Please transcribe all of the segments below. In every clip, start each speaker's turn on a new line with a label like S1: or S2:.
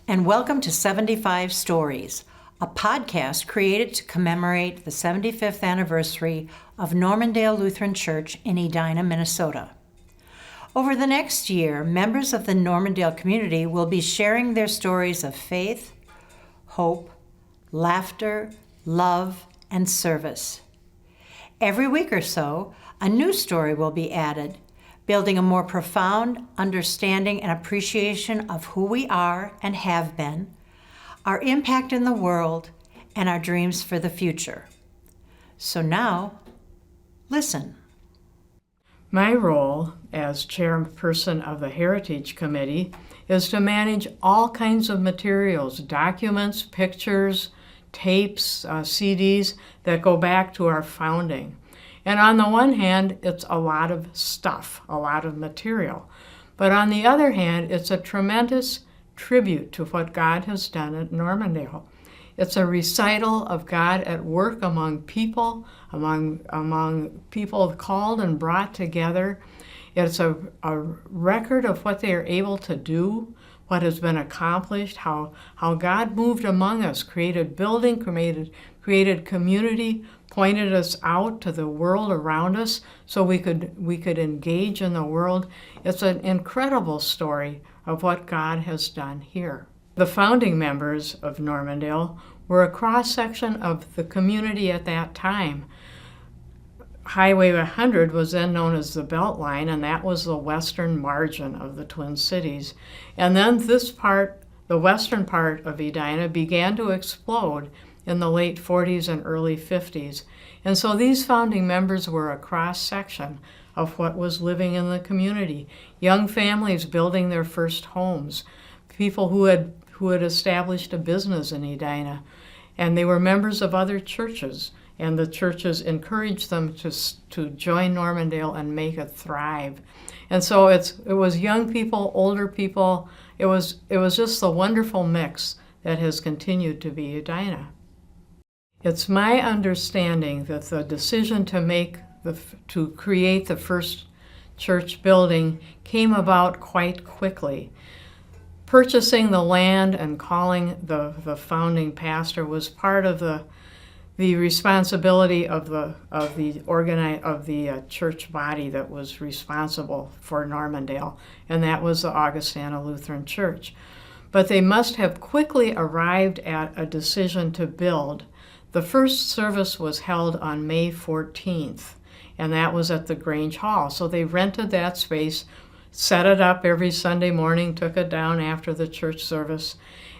S1: and welcome to 75 Stories, a podcast created to commemorate the 75th anniversary of Normandale Lutheran Church in Edina, Minnesota. Over the next year, members of the Normandale community will be sharing their stories of faith, hope, laughter, love, and service. Every week or so, a new story will be added, building a more profound understanding and appreciation of who we are and have been, our impact in the world, and our dreams for the future. So now, listen.
S2: My role as chairperson of the Heritage Committee is to manage all kinds of materials, documents, pictures, tapes, CDs that go back to our founding. And on the one hand, it's a lot of stuff, a lot of material. But on the other hand, it's a tremendous tribute to what God has done at Normandale. It's a recital of God at work among people people called and brought together. It's a record of what they are able to do, what has been accomplished, how God moved among us, created building, created community, pointed us out to the world around us so we could engage in the world. It's an incredible story of what God has done here. The founding members of Normandale were a cross-section of the community at that time. Highway 100 was then known as the Beltline, and that was the western margin of the Twin Cities. And then this part, the western part of Edina, began to explode in the late 40s and early 50s. And so these founding members were a cross-section of what was living in the community. Young families building their first homes, people who had established a business in Edina, and they were members of other churches, and the churches encouraged them to join Normandale and make it thrive. And so it was young people, older people. It was just a wonderful mix that has continued to be Edina. It's my understanding that the decision to create the first church building came about quite quickly. Purchasing the land and calling the founding pastor was part of the responsibility of the church body that was responsible for Normandale, and that was the Augustana Lutheran Church. But they must have quickly arrived at a decision to build. The first service was held on May 14th, and that was at the Grange Hall. So they rented that space, set it up every Sunday morning, took it down after the church service,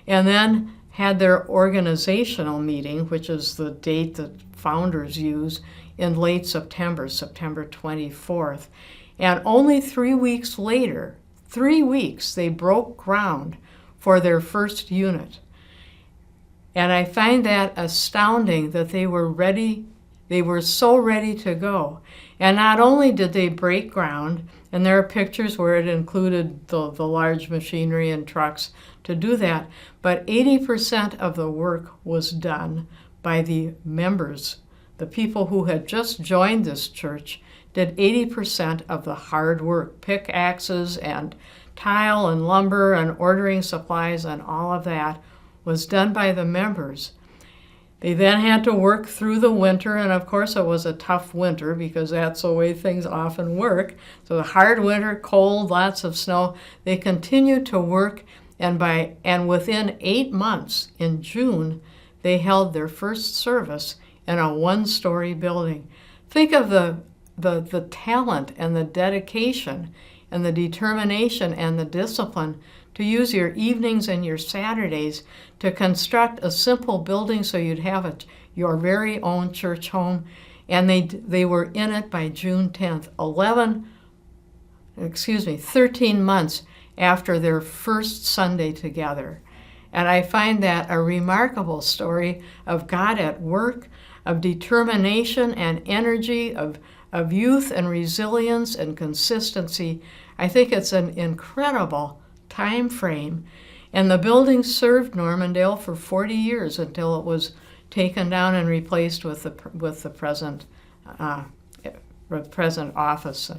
S2: and then had their organizational meeting, which is the date that founders use, in late September 24th. And only 3 weeks later, they broke ground for their first unit. And I find that astounding that they were so ready to go. And not only did they break ground, and there are pictures where it included the large machinery and trucks to do that, but 80% of the work was done by the members. The people who had just joined this church did 80% of the hard work, pickaxes and tile and lumber and ordering supplies and all of that was done by the members. They then had to work through the winter, and of course it was a tough winter because that's the way things often work. So the hard winter, cold, lots of snow. They continued to work, and within 8 months, in June, they held their first service in a one-story building. Think of the talent and the dedication and the determination and the discipline to use your evenings and your Saturdays to construct a simple building so you'd have your very own church home. And they were in it by June 10th, 13 months after their first Sunday together. And I find that a remarkable story of God at work, of determination and energy, of youth and resilience and consistency. I think it's an incredible time frame. And the building served Normandale for 40 years until it was taken down and replaced with the present office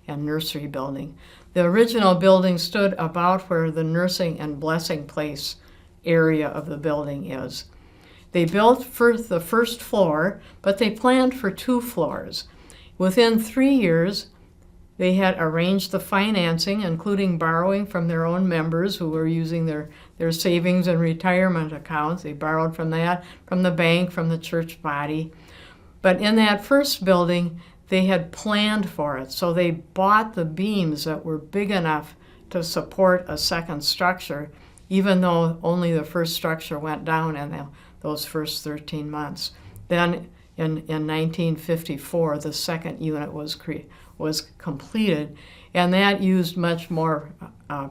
S2: and nursery building. The original building stood about where the nursing and blessing place area of the building is. They built for the first floor, but they planned for 2 floors. Within 3 years, they had arranged the financing, including borrowing from their own members who were using their savings and retirement accounts. They borrowed from that, from the bank, from the church body. But in that first building, they had planned for it. So they bought the beams that were big enough to support a second structure, even though only the first structure went down in those first 13 months. Then in 1954, the second unit was completed, and that used much more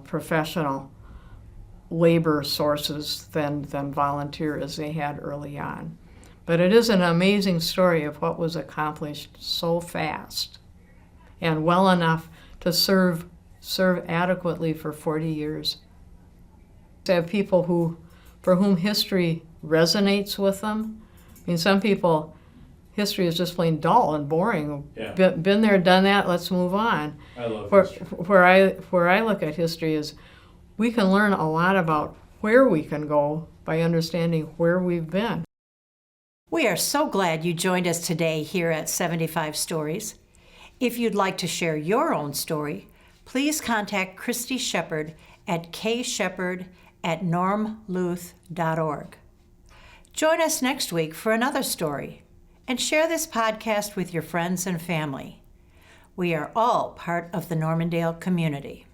S2: professional labor sources than volunteer as they had early on. But it is an amazing story of what was accomplished so fast and well enough to serve adequately for 40 years. To have people for whom history resonates with them. I mean, some people, history is just plain dull and boring.
S3: Yeah.
S2: Been there, done that, let's move on.
S3: I love history.
S2: Where I look at history is we can learn a lot about where we can go by understanding where we've been.
S1: We are so glad you joined us today here at 75 Stories. If you'd like to share your own story, please contact Christy Shepard at kshepard@normluth.org. Join us next week for another story, and share this podcast with your friends and family. We are all part of the Normandale community.